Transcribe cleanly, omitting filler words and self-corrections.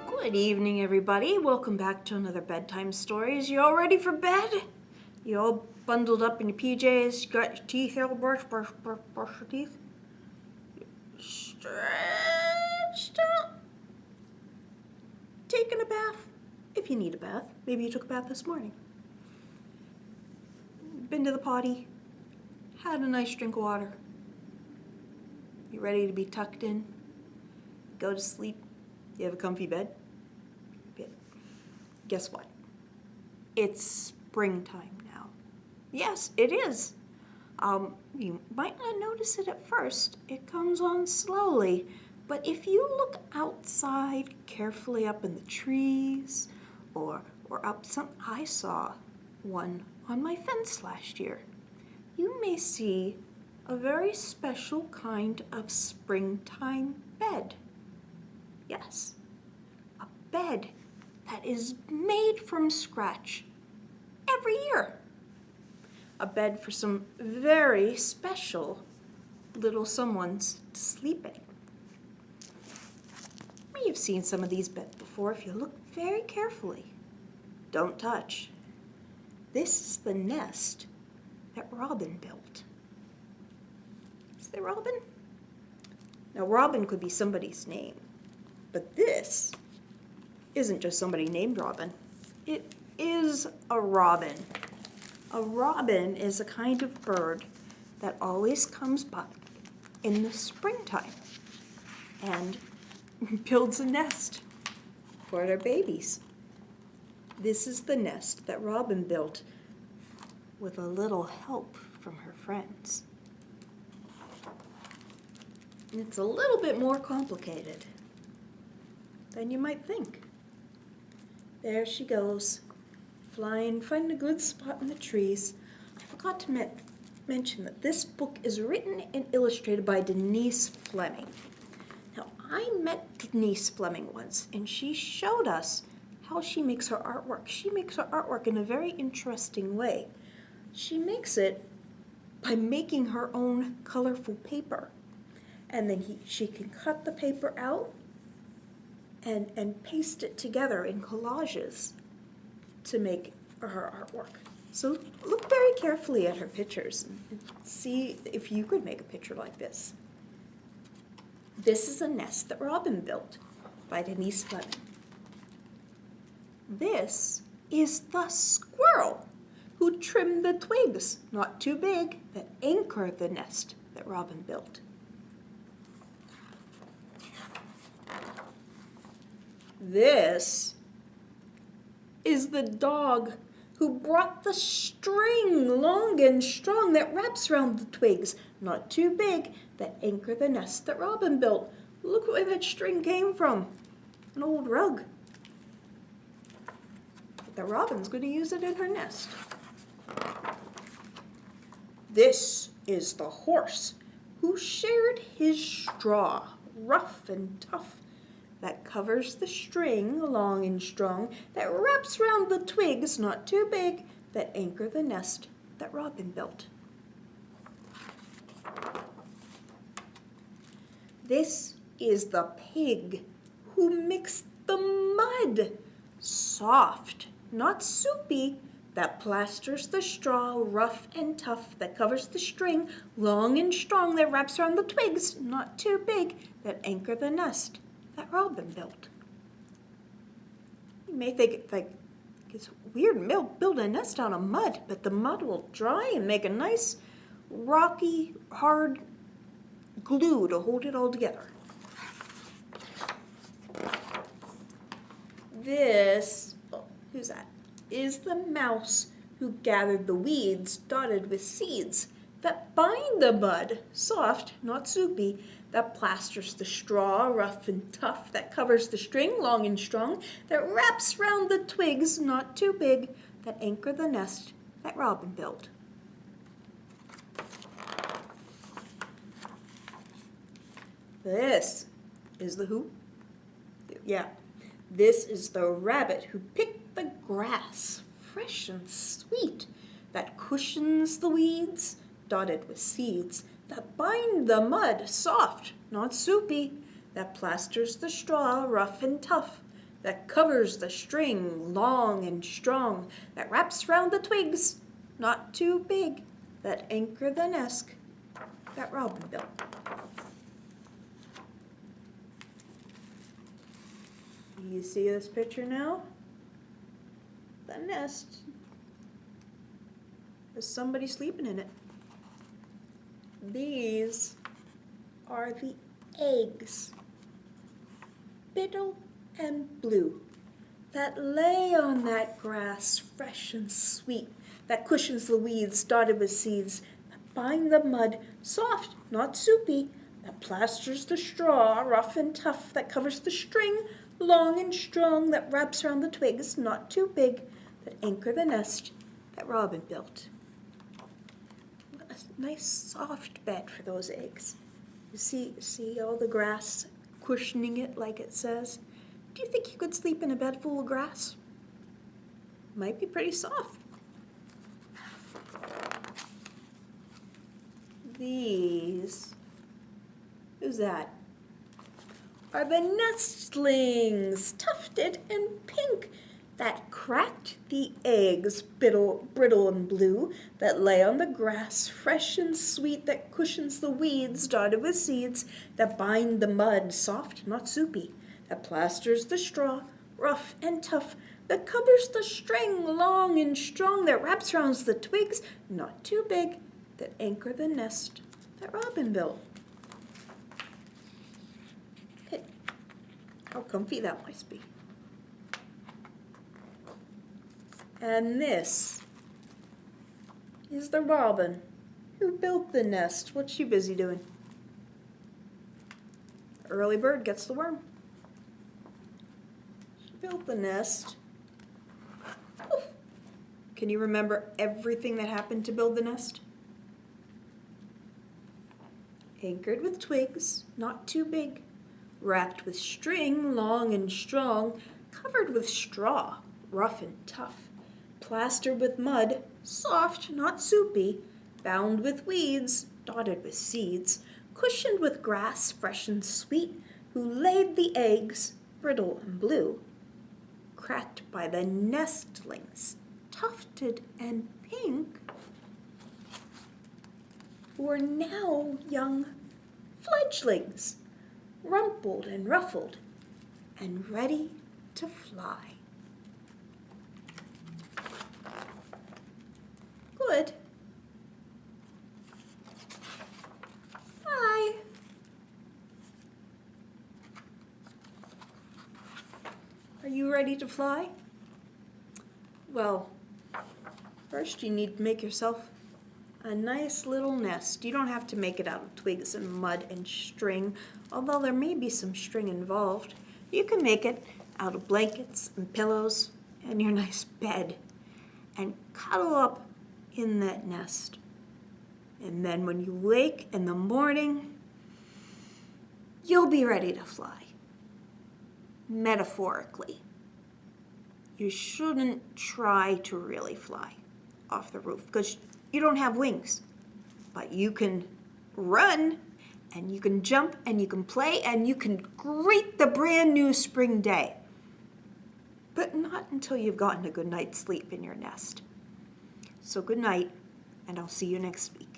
Good evening, everybody. Welcome back to another Bedtime Stories. You all ready for bed? You all bundled up in your PJs? You got your teeth all brushed, brush your teeth? Stretched out? Taking a bath, if you need a bath. Maybe you took a bath this morning. Been to the potty? Had a nice drink of water? You ready to be tucked in? Go to sleep? You have a comfy bed? Good. Guess what? It's springtime now. Yes, it is. You might not notice it at first. It comes on slowly. But if you look outside carefully up in the trees or up I saw one on my fence last year. You may see a very special kind of springtime bed. Yes, a bed that is made from scratch every year. A bed for some very special little someones to sleep in. You've seen some of these beds before if you look very carefully. Don't touch. This is the nest that Robin built. Is there Robin? Now, Robin could be somebody's name, but this isn't just somebody named Robin. It is a robin. A robin is a kind of bird that always comes by in the springtime and builds a nest for their babies. This is the nest that Robin built with a little help from her friends. It's a little bit more complicated than you might think. There she goes, flying, finding a good spot in the trees. I forgot to mention that this book is written and illustrated by Denise Fleming. Now, I met Denise Fleming once, and she showed us how she makes her artwork. She makes her artwork in a very interesting way. She makes it by making her own colorful paper. And then she can cut the paper out and paste it together in collages to make her artwork. So look very carefully at her pictures and see if you could make a picture like this. This is a nest that Robin built by Denise Fleming. This is the squirrel who trimmed the twigs, not too big, that anchor the nest that Robin built. This is the dog who brought the string long and strong that wraps around the twigs, not too big, that anchor the nest that Robin built. Look where that string came from, an old rug. But the Robin's going to use it in her nest. This is the horse who shared his straw, rough and tough, that covers the string long and strong, that wraps round the twigs, not too big, that anchor the nest that Robin built. This is the pig who mixed the mud, soft, not soupy, that plasters the straw, rough and tough, that covers the string, long and strong, that wraps around the twigs, not too big, that anchor the nest that Robin built. You may think it's weird to build a nest out of mud, but the mud will dry and make a nice, rocky, hard glue to hold it all together. This, who's that? Is the mouse who gathered the weeds dotted with seeds that bind the mud, soft, not soupy, that plasters the straw, rough and tough, that covers the string, long and strong, that wraps round the twigs, not too big, that anchor the nest that Robin built. This is the who? Yeah, this is the rabbit who picked the grass, fresh and sweet, that cushions the weeds, dotted with seeds, that bind the mud soft, not soupy, that plasters the straw rough and tough, that covers the string long and strong, that wraps round the twigs, not too big, that anchor the nest that robin built. You see this picture now? The nest. There's somebody sleeping in it. These are the eggs, biddle and blue, that lay on that grass fresh and sweet, that cushions the weeds dotted with seeds, that bind the mud soft, not soupy, that plasters the straw rough and tough, that covers the string long and strong, that wraps around the twigs not too big, that anchor the nest that robin built. A nice soft bed for those eggs. You see all the grass cushioning it like it says. Do you think you could sleep in a bed full of grass? Might be pretty soft. These, who's that? Are the nestlings, tufted and pink, that cracked the eggs, brittle and blue, that lay on the grass, fresh and sweet, that cushions the weeds dotted with seeds, that bind the mud soft, not soupy, that plasters the straw rough and tough, that covers the string long and strong, that wraps round the twigs, not too big, that anchor the nest that robin built. How comfy that must be. And this is the robin who built the nest. What's she busy doing? Early bird gets the worm. She built the nest. Oof. Can you remember everything that happened to build the nest? Anchored with twigs, not too big, wrapped with string long and strong, covered with straw, rough and tough, plastered with mud, soft, not soupy, bound with weeds, dotted with seeds, cushioned with grass, fresh and sweet, who laid the eggs, brittle and blue, cracked by the nestlings, tufted and pink, who are now young fledglings, rumpled and ruffled, and ready to fly. Good. Hi. Are you ready to fly? Well, first you need to make yourself a nice little nest. You don't have to make it out of twigs and mud and string, although there may be some string involved. You can make it out of blankets and pillows and your nice bed and cuddle up in that nest. And then when you wake in the morning, you'll be ready to fly. Metaphorically. You shouldn't try to really fly off the roof because you don't have wings, but you can run and you can jump and you can play and you can greet the brand new spring day. But not until you've gotten a good night's sleep in your nest. So good night, and I'll see you next week.